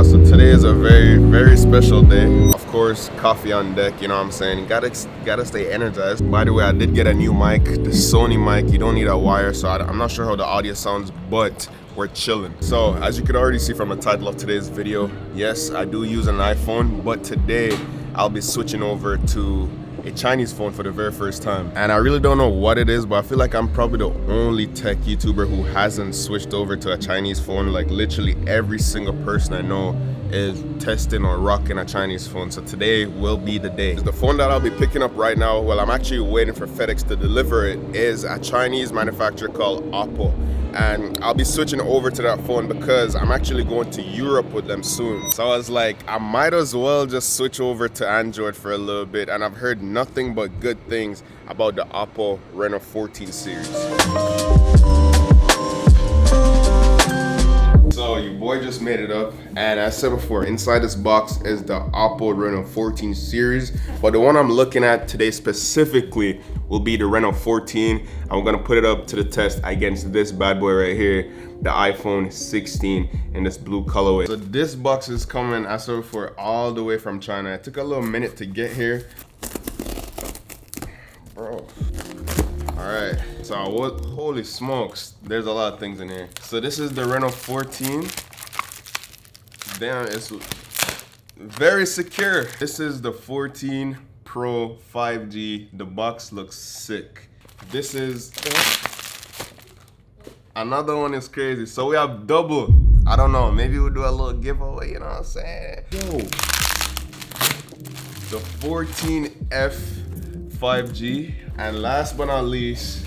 So today is a very special day. Of course, coffee on deck, you know what I'm saying? Gotta stay energized. By the way, I did get a new mic, the Sony mic. You don't need a wire, so I'm not sure how the audio sounds, but we're chilling. So as you can already see from the title of today's video, yes, I do use an iPhone, but today I'll be switching over to a Chinese phone for the very first time. And I really don't know what it is, but I feel like I'm probably the only tech YouTuber who hasn't switched over to a Chinese phone. Like literally every single person I know is testing or rocking a Chinese phone. So today will be the day. The phone that I'll be picking up right now, well, I'm actually waiting for FedEx to deliver it, is a Chinese manufacturer called OPPO. And I'll be switching over to that phone because I'm actually going to Europe with them soon. So I was like, I might as well just switch over to Android for a little bit. And I've heard nothing but good things about the OPPO Reno14 series. So your boy just made it up, and as I said before, inside this box is the OPPO Reno14 series, but the one I'm looking at today specifically will be the Reno14. I'm gonna put it up to the test against this bad boy right here, the iPhone 16 in this blue colorway. So this box is coming, as I said before, all the way from China. It took a little minute to get here, bro. Alright, so what, holy smokes, there's a lot of things in here. So this is the Reno14. Damn, it's very secure. This is the 14 Pro 5G. The box looks sick. This is, another one is crazy. So we have double, I don't know, maybe we'll do a little giveaway, you know what I'm saying? Yo, the 14F 5G, and last but not least,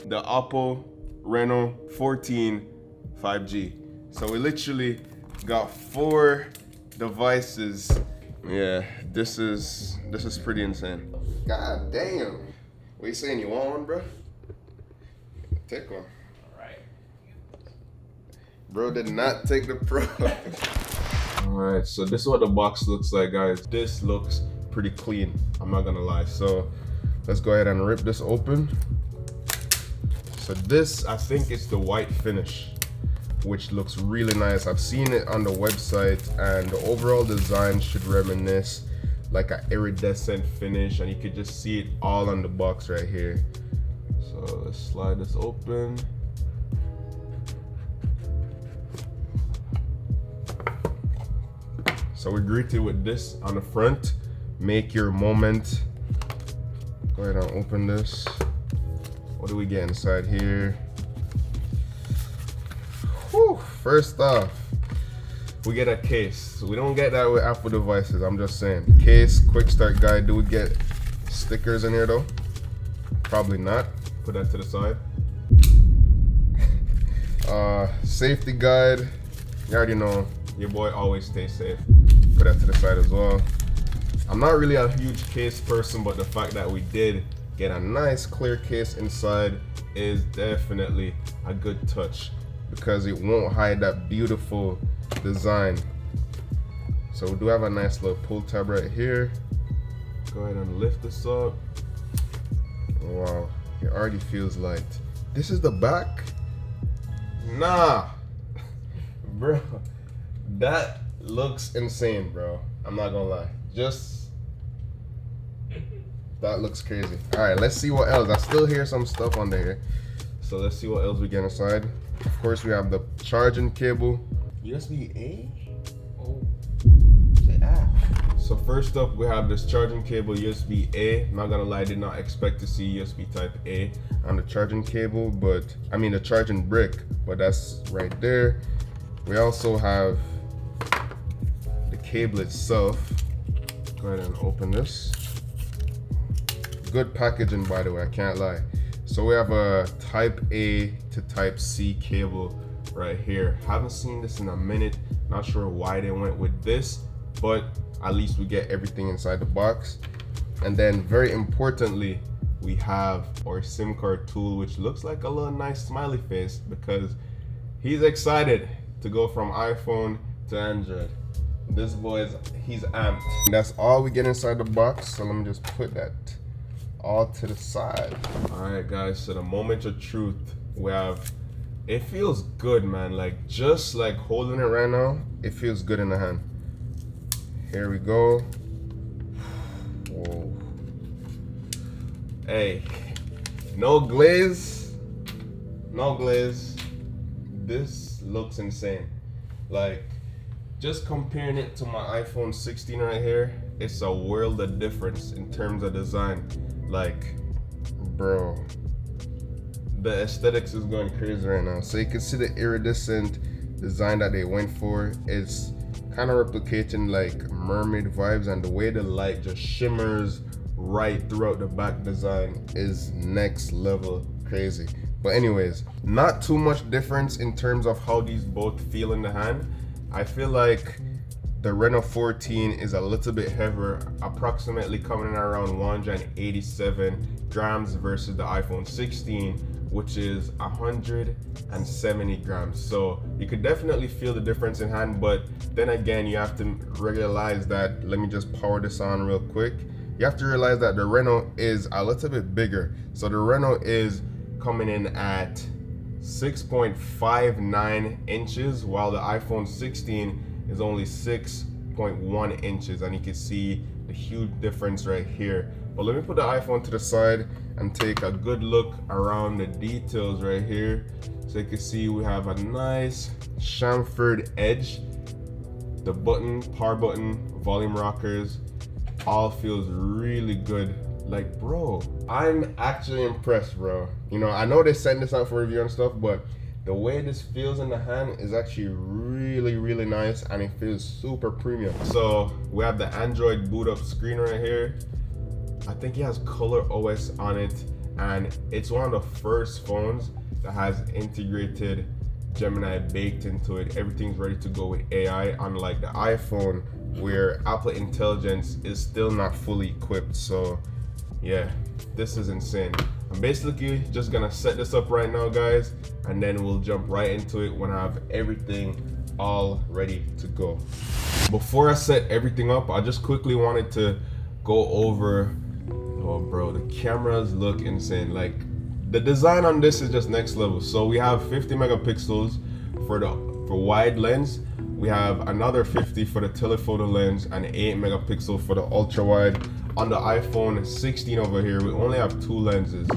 the OPPO Reno14 5G. So we literally got 4 devices. Yeah, this is pretty insane. God damn. What you saying, you want one, bro? Take one. Alright. Bro did not take the Pro. Alright, so this is what the box looks like, guys. This looks pretty clean, I'm not gonna lie. So let's go ahead and rip this open. So this, I think it's the white finish, which looks really nice. I've seen it on the website, and the overall design should reminisce like an iridescent finish, and you could just see it all on the box right here. So let's slide this open. So we're greeted with this on the front. Make your moment. Go ahead and open this. What do we get inside here? Whew, first off, we get a case. We don't get that with Apple devices, I'm just saying. Case, quick start guide. Do we get stickers in here though? Probably not. Put that to the side. Safety guide. You already know, your boy always stays safe. Put that to the side as well. I'm not really a huge case person, but the fact that we did get a nice clear case inside is definitely a good touch, because it won't hide that beautiful design. So we do have a nice little pull tab right here. Go ahead and lift this up. Wow, it already feels light. This is the back? Nah, bro, that looks insane, bro. I'm not gonna lie. That looks crazy. All right, let's see what else. I still hear some stuff on there. So let's see what else we get inside. Of course, we have the charging cable. USB-A? Oh, so first up, we have this charging cable, USB-A. I'm not gonna lie, I did not expect to see USB type A on the charging cable, but I mean the charging brick, but that's right there. We also have the cable itself. Go ahead and open this. Good packaging, by the way, I can't lie. So we have a type A to type C cable right here. Haven't seen this in a minute. Not sure why they went with this, but at least we get everything inside the box. And then very importantly, we have our SIM card tool, which looks like a little nice smiley face because he's excited to go from iPhone to Android. This boy he's amped. And that's all we get inside the box. So let me just put that all to the side. All right, guys, so the moment of truth. We have It feels good, man. Like, just like holding it right now, it feels good in the hand. Here we go. Whoa. Hey, no glaze. No glaze. This looks insane. Like, just comparing it to my iPhone 16 right here, it's a world of difference in terms of design. Like, bro, the aesthetics is going crazy right now. So you can see the iridescent design that they went for. It's kind of replicating like mermaid vibes, and the way the light just shimmers right throughout the back design is next level crazy. But anyways, not too much difference in terms of how these both feel in the hand. I feel like the Reno14 is a little bit heavier, approximately coming in around 187 grams versus the iPhone 16, which is 170 grams. So you could definitely feel the difference in hand, but then again, you have to realize that, let me just power this on real quick. You have to realize that the Reno is a little bit bigger. So the Reno is coming in at 6.59 inches, while the iPhone 16 is only 6.1 inches, and you can see the huge difference right here. But let me put the iPhone to the side and take a good look around the details right here. So you can see we have a nice chamfered edge. The button, power button, volume rockers, all feels really good. Like, bro, I'm actually impressed, bro. You know, I know they sent this out for review and stuff, but the way this feels in the hand is actually really, really nice, and it feels super premium. So we have the Android boot up screen right here. I think it has Color OS on it, and it's one of the first phones that has integrated Gemini baked into it. Everything's ready to go with AI, unlike the iPhone, where Apple Intelligence is still not fully equipped. So yeah, this is insane. I'm basically just gonna set this up right now, guys, and then we'll jump right into it when I have everything all ready to go. Before I set everything up, I just quickly wanted to go over, oh bro, the cameras look insane. Like, the design on this is just next level. So we have 50 megapixels for wide lens. We have another 50 for the telephoto lens and 8 megapixel for the ultra wide. On the iPhone 16 over here, we only have 2 lenses.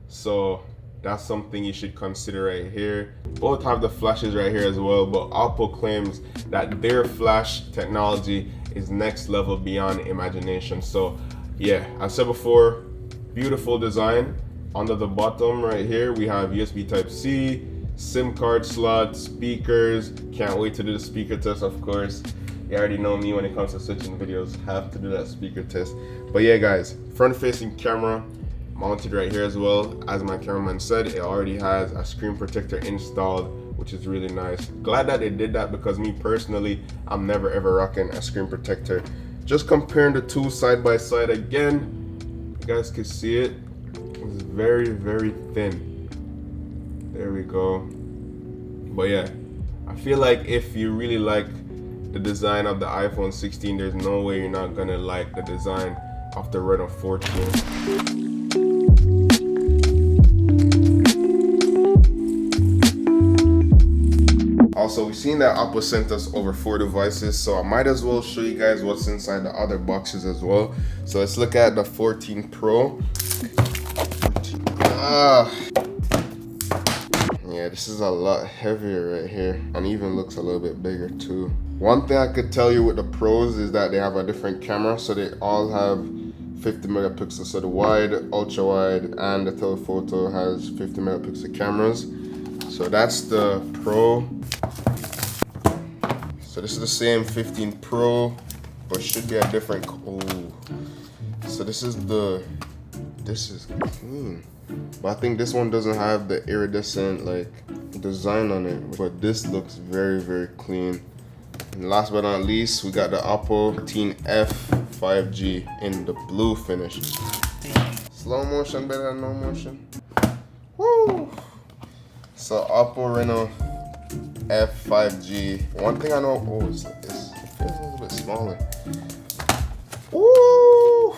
So that's something you should consider right here. Both have the flashes right here as well, but OPPO claims that their flash technology is next level beyond imagination. So yeah, I said before, beautiful design. Under the bottom right here, we have USB Type-C, SIM card slot, speakers. Can't wait to do the speaker test, of course. You already know me when it comes to switching videos, have to do that speaker test. But yeah, guys, front-facing camera mounted right here as well. As my cameraman said, it already has a screen protector installed, which is really nice. Glad that they did that, because me personally, I'm never ever rocking a screen protector. Just comparing the two side by side again, you guys can see it. It's very, very thin. There we go. But yeah, I feel like if you really like the design of the iPhone 16, there's no way you're not gonna like the design of the Reno14. Also, we've seen that Apple sent us over 4 devices, so I might as well show you guys what's inside the other boxes as well. So let's look at the 14 Pro. Yeah, this is a lot heavier right here, and even looks a little bit bigger too. One thing I could tell you with the Pros is that they have a different camera, so they all have 50 megapixels. So the wide, ultra wide, and the telephoto has 50 megapixel cameras. So that's the Pro. So this is the same 15 Pro, but should be a different. Oh, so this is clean. But I think this one doesn't have the iridescent like design on it, but this looks very, very clean. And last but not least, we got the OPPO Reno14 5G in the blue finish. Slow motion better than no motion. Woo! So OPPO Reno 5G. One thing I know, it feels a little bit smaller. Woo!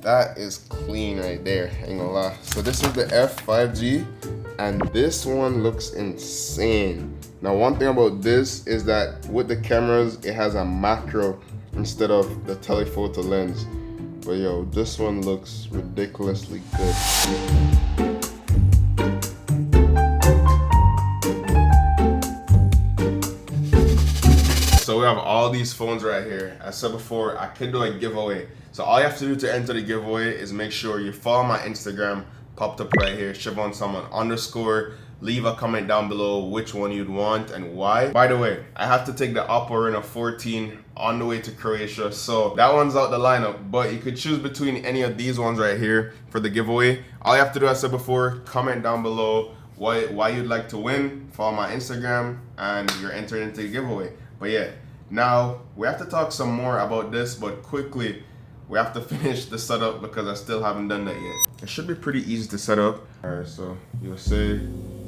That is clean right there, ain't gonna lie. So this is the F5G, and this one looks insane. Now, one thing about this is that with the cameras, it has a macro instead of the telephoto lens. But yo, this one looks ridiculously good. So we have all these phones right here. As I said before, I could do a giveaway. So all you have to do to enter the giveaway is make sure you follow my Instagram, popped up right here, Shevon Salmon _. Leave a comment down below which one you'd want and why. By the way, I have to take the OPPO Reno14 on the way to Croatia, so that one's out the lineup, but you could choose between any of these ones right here for the giveaway. All you have to do, as I said before, comment down below why you'd like to win, follow my Instagram, and you're entered into the giveaway. But yeah, now we have to talk some more about this, but quickly, we have to finish the setup because I still haven't done that yet. It should be pretty easy to set up. All right, so you'll say,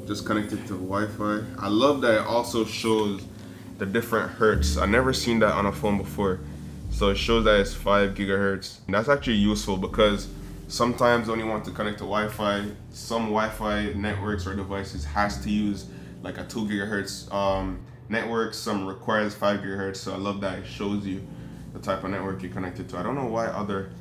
just connected to Wi-Fi. I love that it also shows the different hertz. I've never seen that on a phone before. So it shows that it's 5 gigahertz. And that's actually useful because sometimes when you want to connect to Wi-Fi, some Wi-Fi networks or devices has to use like a 2 gigahertz network. Some requires 5 gigahertz. So I love that it shows you the type of network you're connected to. I don't know why other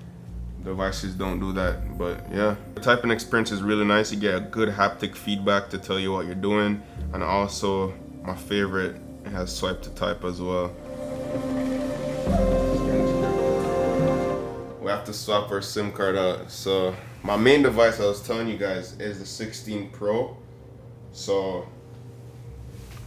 devices don't do that, but yeah. The typing experience is really nice. You get a good haptic feedback to tell you what you're doing, and also my favorite, it has swipe to type as well. We have to swap our SIM card out. So my main device, I was telling you guys, is the 16 Pro. So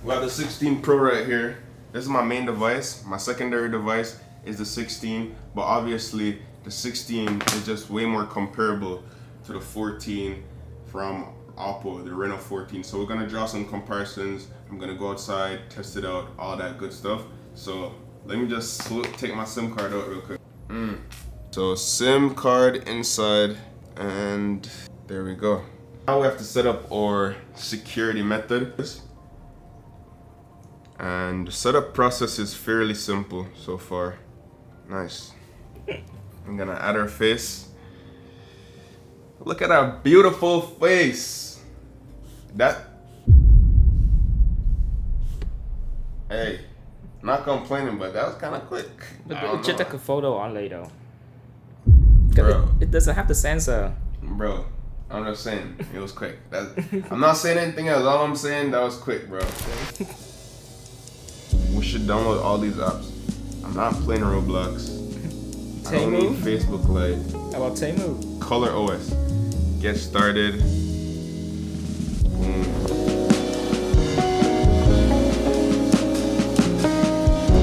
we have the 16 Pro right here. This is my main device. My secondary device is the 16, but obviously the 16 is just way more comparable to the 14 from OPPO, the Reno14. So we're gonna draw some comparisons. I'm gonna go outside, test it out, all that good stuff. So let me just take my SIM card out real quick. So SIM card inside, and there we go. Now we have to set up our security method. And the setup process is fairly simple so far. Nice. I'm gonna add her face. Look at her beautiful face. Hey, not complaining, but that was kind of quick. But just take a photo only though. Bro. It doesn't have the sensor. Bro, I'm just saying, it was quick. I'm not saying anything else. All I'm saying, that was quick, bro. We should download all these apps. I'm not playing Roblox. I don't need Facebook Lite. How about Temu? Color OS. Get started. Boom.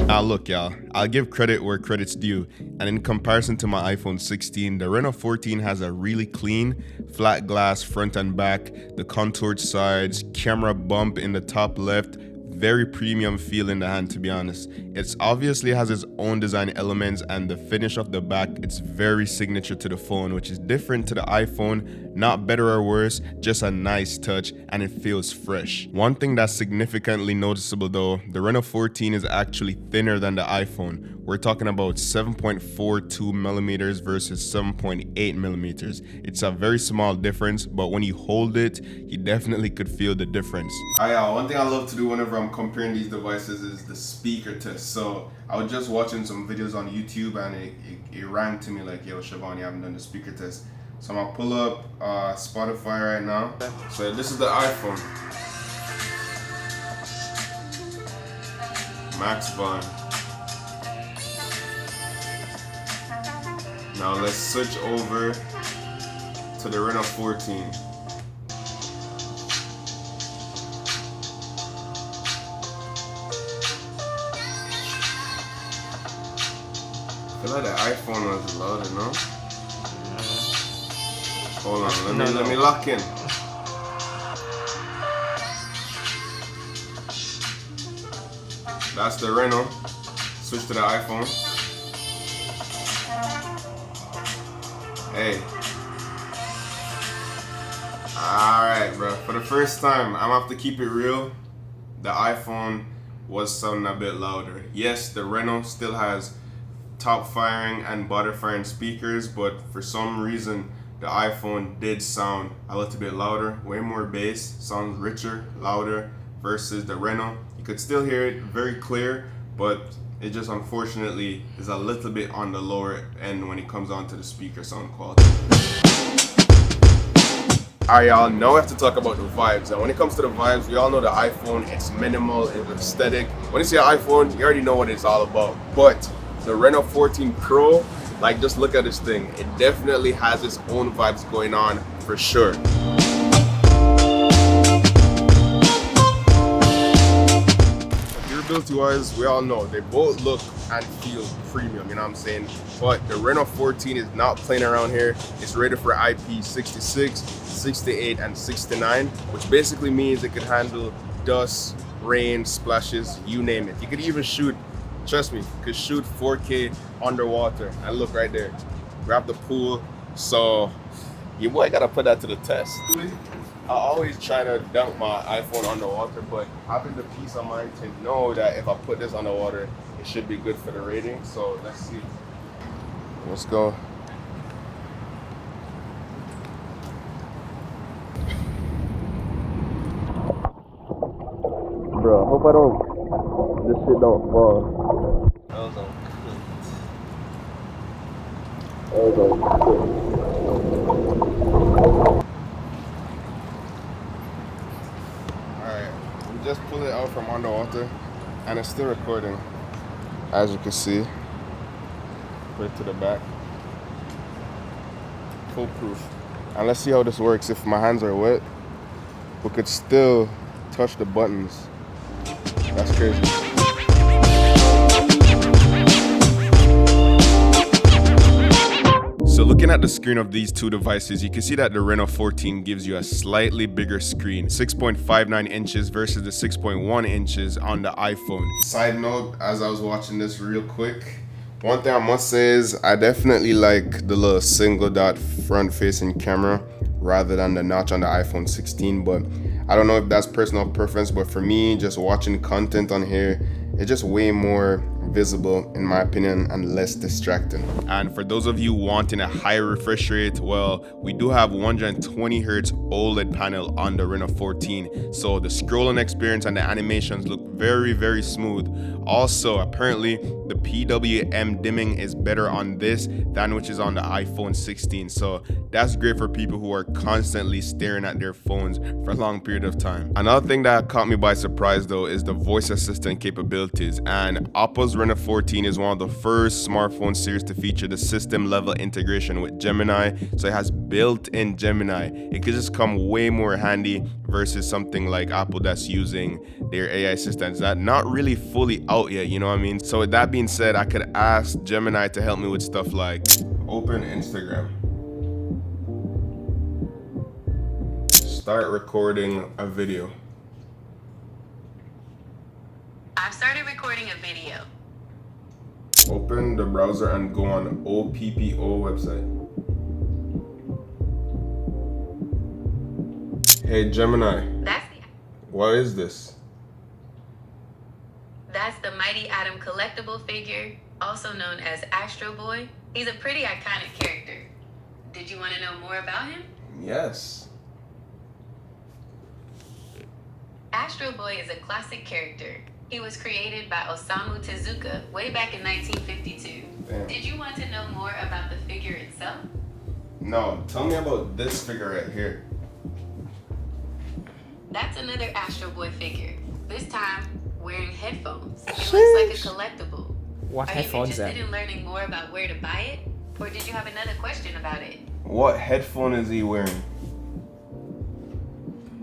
Now look, y'all, I'll give credit where credit's due, and in comparison to my iPhone 16, the Reno14 has a really clean, flat glass front and back, the contoured sides, camera bump in the top left, very premium feel in the hand, to be honest. It obviously has its own design elements, and the finish of the back, it's very signature to the phone, which is different to the iPhone. Not better or worse, just a nice touch, and it feels fresh. One thing that's significantly noticeable though, the Reno14 is actually thinner than the iPhone. We're talking about 7.42 millimeters versus 7.8 millimeters. It's a very small difference, but when you hold it, you definitely could feel the difference. One thing I love to do whenever I'm comparing these devices is the speaker test. So I was just watching some videos on YouTube, and it rang to me like, yo, Shevon, you haven't done the speaker test. So I'm gonna pull up Spotify right now. So this is the iPhone. Max volume. Now let's switch over to the Reno14. I feel like the iPhone was louder, no? Hold on, let me lock in. That's the Reno. Switch to the iPhone. Hey. Alright, bro. For the first time, I'm gonna have to keep it real. The iPhone was sounding a bit louder. Yes, the Reno still has top firing and bottom firing speakers, but for some reason the iPhone did sound a little bit louder, way more bass, sounds richer, louder versus the Reno. You could still hear it very clear, but it just unfortunately is a little bit on the lower end when it comes on to the speaker sound quality. Alright y'all, now we have to talk about the vibes. And when it comes to the vibes, we all know the iPhone, it's minimal, it's aesthetic. When you see an iPhone, you already know what it's all about. But the Reno14 Pro, like just look at this thing. It definitely has its own vibes going on for sure. Durability wise, we all know they both look and feel premium, you know what I'm saying? But the Reno14 is not playing around here. It's rated for IP66, 68, and 69, which basically means it could handle dust, rain, splashes, you name it. You could even shoot, trust me, you could shoot 4K underwater. And look right there, grab the pool. So your boy gotta put that to the test. I always try to dunk my iPhone underwater, but having the peace of mind to know that if I put this underwater, it should be good for the rating. So let's see. Let's go. Bro, I hope this shit don't fall. That was Alright, we just pulled it out from underwater and it's still recording. As you can see, put it to the back. Foolproof. And let's see how this works. If my hands are wet, we could still touch the buttons. That's crazy. So looking at the screen of these two devices, you can see that the Reno14 gives you a slightly bigger screen, 6.59 inches versus the 6.1 inches on the iPhone. Side note, as I was watching this real quick, one thing I must say is I definitely like the little single dot front facing camera rather than the notch on the iPhone 16, but I don't know if that's personal preference, but for me, just watching content on here, it's just way more visible in my opinion and less distracting. And for those of you wanting a higher refresh rate, well, we do have 120 Hz OLED panel on the Reno14, so the scrolling experience and the animations look very smooth. Also, apparently the PWM dimming is better on this than which is on the iPhone 16, so that's great for people who are constantly staring at their phones for a long period of time. Another thing that caught me by surprise though is the voice assistant capabilities, and OPPO's Reno14 is one of the first smartphone series to feature the system level integration with Gemini, so it has built-in Gemini. It could just come way more handy versus something like Apple that's using their AI assistants that not really fully out yet, you know what I mean? So with that being said, I could ask Gemini to help me with stuff like open Instagram, start recording a video. I've started recording a video. Open the browser and go on OPPO website. Hey Gemini, what is this? That's the Mighty Atom collectible figure, also known as Astro Boy. He's a pretty iconic character. Did you want to know more about him? Yes. Astro Boy is a classic character. He was created by Osamu Tezuka way back in 1952. Damn. Did you want to know more about the figure itself? No, tell me about this figure right here. That's another Astro Boy figure, this time wearing headphones. It looks like a collectible. What Are you headphones interested then? in learning more about where to buy it? Or did you have another question about it? What headphone is he wearing?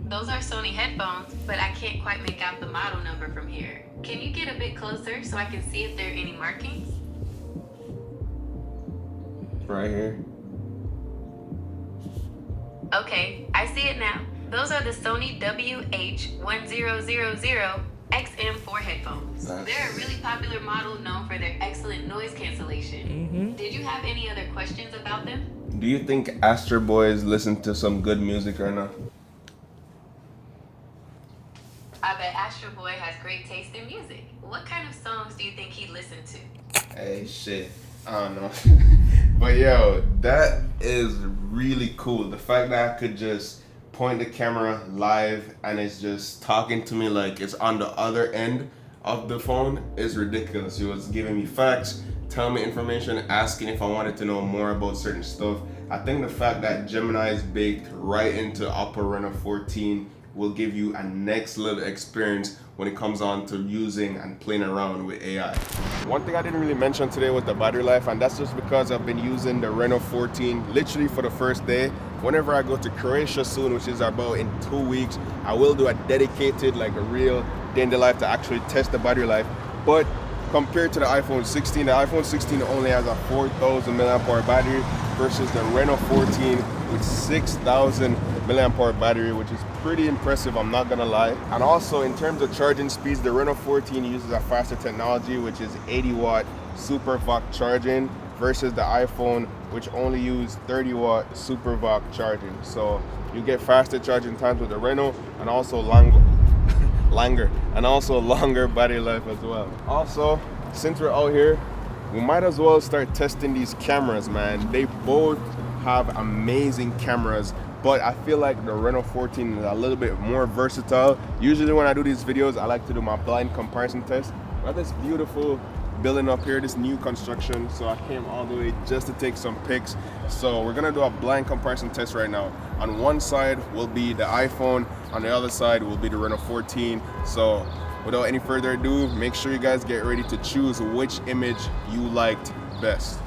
Those are Sony headphones, but I can't quite make out the model number from here. Can you get a bit closer so I can see if there are any markings? Right here. Okay, I see it now. Those are the Sony WH1000 XM4 headphones. They're a really popular model known for their excellent noise cancellation. Did you have any other questions about them? Do you think Astro Boys listen to some good music right now? I bet Astro Boy has great taste in music. What kind of songs do you think he'd listen to? Hey, shit. I don't know. But yo, that is really cool. The fact that I could just point the camera live and it's just talking to me like it's on the other end of the phone is ridiculous. It was giving me facts, telling me information, asking if I wanted to know more about certain stuff. I think the fact that Gemini is baked right into OPPO Reno14 will give you a next level experience when it comes on to using and playing around with AI. One thing I didn't really mention today was the battery life, and that's just because I've been using the Reno14 literally for the first day. Whenever I go to Croatia soon, which is about in 2 weeks, I will do a dedicated, like a real day in the life to actually test the battery life. But compared to the iPhone 16, the iPhone 16 only has a 4,000 milliamp hour battery versus the Reno14 with 6,000 milliamp hour battery, which is pretty impressive, I'm not gonna lie. And also in terms of charging speeds, the Reno14 uses a faster technology, which is 80-watt super VOC charging versus the iPhone, which only use 30-watt super VOC charging. So you get faster charging times with the Reno and also longer battery life as well. Also, since we're out here, we might as well start testing these cameras, man. They both have amazing cameras, but I feel like the Reno14 is a little bit more versatile. Usually when I do these videos, I like to do my blind comparison test. We have this beautiful building up here, this new construction, so I came all the way just to take some pics. So we're gonna do a blind comparison test right now. On one side will be the iPhone, on the other side will be the Reno14. So without any further ado, make sure you guys get ready to choose which image you liked best.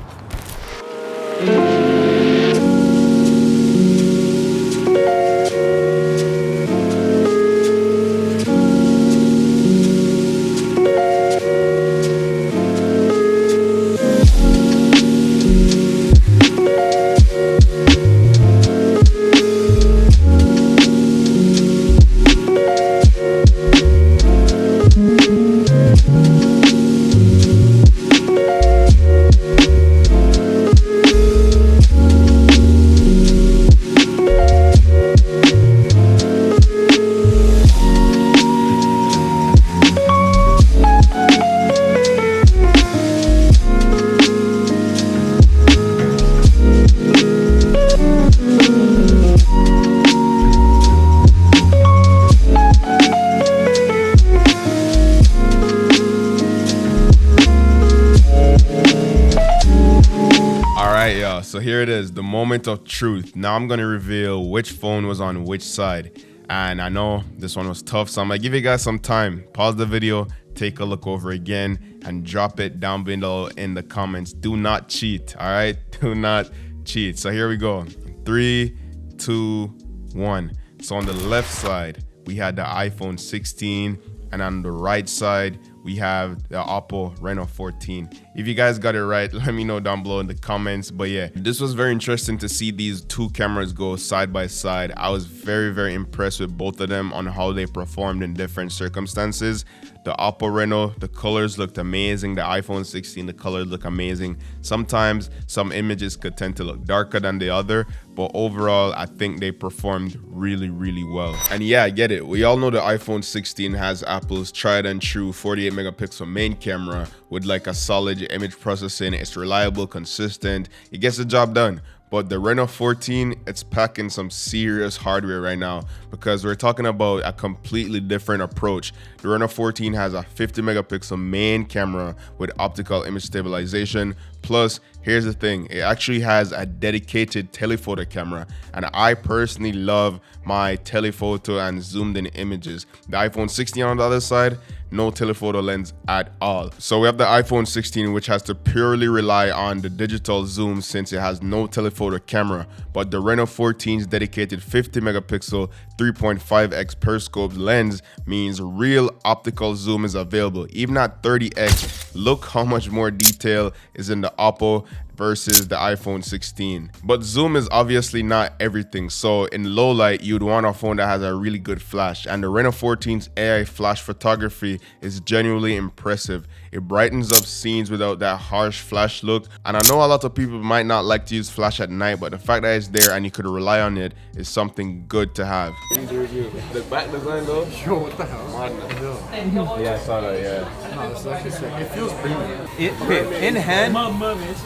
So here it is, the moment of truth. Now I'm gonna reveal which phone was on which side. And I know this one was tough, so I'm gonna give you guys some time. Pause the video, take a look over again, and drop it down below in the comments. Do not cheat, all right? Do not cheat. So here we go. 3, 2, 1. So on the left side, we had the iPhone 16, and on the right side, we have the OPPO Reno14. If you guys got it right, let me know down below in the comments. But yeah, this was very interesting to see these two cameras go side by side. I was very impressed with both of them on how they performed in different circumstances. The OPPO Reno, the colors looked amazing. The iPhone 16, the colors look amazing. Sometimes some images could tend to look darker than the other, but overall, I think they performed really well. And yeah, I get it. We all know the iPhone 16 has Apple's tried and true 48 megapixel main camera with like a solid image processing. It's reliable, consistent, it gets the job done. But the Reno14, it's packing some serious hardware right now because we're talking about a completely different approach. The Reno14 has a 50 megapixel main camera with optical image stabilization. Plus, here's the thing, it actually has a dedicated telephoto camera, and I personally love my telephoto and zoomed in images. The iPhone 16 on the other side, no telephoto lens at all. So we have the iPhone 16, which has to purely rely on the digital zoom since it has no telephoto camera, but the Reno14's dedicated 50 megapixel 3.5x periscope lens means real optical zoom is available. Even at 30x, look how much more detail is in the OPPO versus the iPhone 16. But zoom is obviously not everything, so in low light you'd want a phone that has a really good flash, and the Reno14's AI flash photography is genuinely impressive. It brightens up scenes without that harsh flash look, and I know a lot of people might not like to use flash at night, but the fact that it's there and you could rely on it is something good to have. The back design though? Yo, what the hell? Yeah, I saw that, yeah. No, it's actually sick. It feels premium.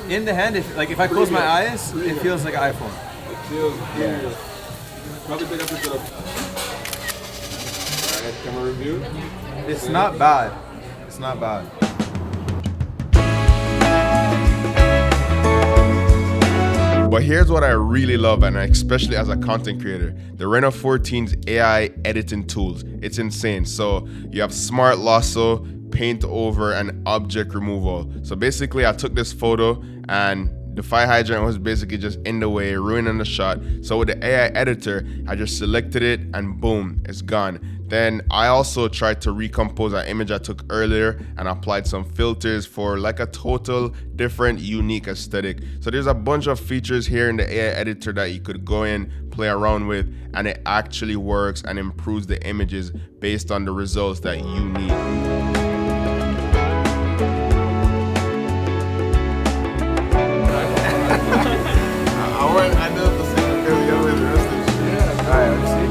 In the hand, if I close my eyes, it feels like an iPhone. It feels good. Probably take a picture of. Alright, camera review. It's not bad. It's not bad. But here's what I really love, and especially as a content creator, the Reno14's AI editing tools. It's insane. So you have smart lasso, paint over, and object removal. So basically I took this photo and the fire hydrant was basically just in the way, ruining the shot. So with the AI editor, I just selected it and boom, it's gone. Then I also tried to recompose an image I took earlier and applied some filters for like a total different, unique aesthetic. So there's a bunch of features here in the AI editor that you could go in, play around with, and it actually works and improves the images based on the results that you need. I know the same because you always rest this shit. Alright, let's see.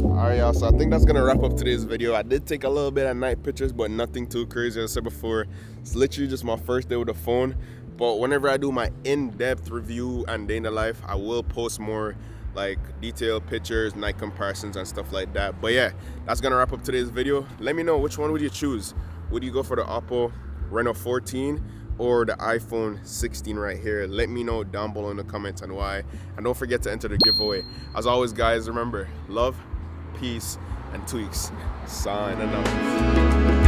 Alright, y'all, so I think that's gonna wrap up today's video. I did take a little bit of night pictures, but nothing too crazy. As I said before, it's literally just my first day with the phone. But whenever I do my in-depth review and day in the life, I will post more like detailed pictures, night comparisons, and stuff like that. But yeah, that's gonna wrap up today's video. Let me know, which one would you choose? Would you go for the OPPO Reno14 or the iPhone 16 right here? Let me know down below in the comments and why. And don't forget to enter the giveaway. As always, guys, remember, love, peace, and tweaks. Signing out.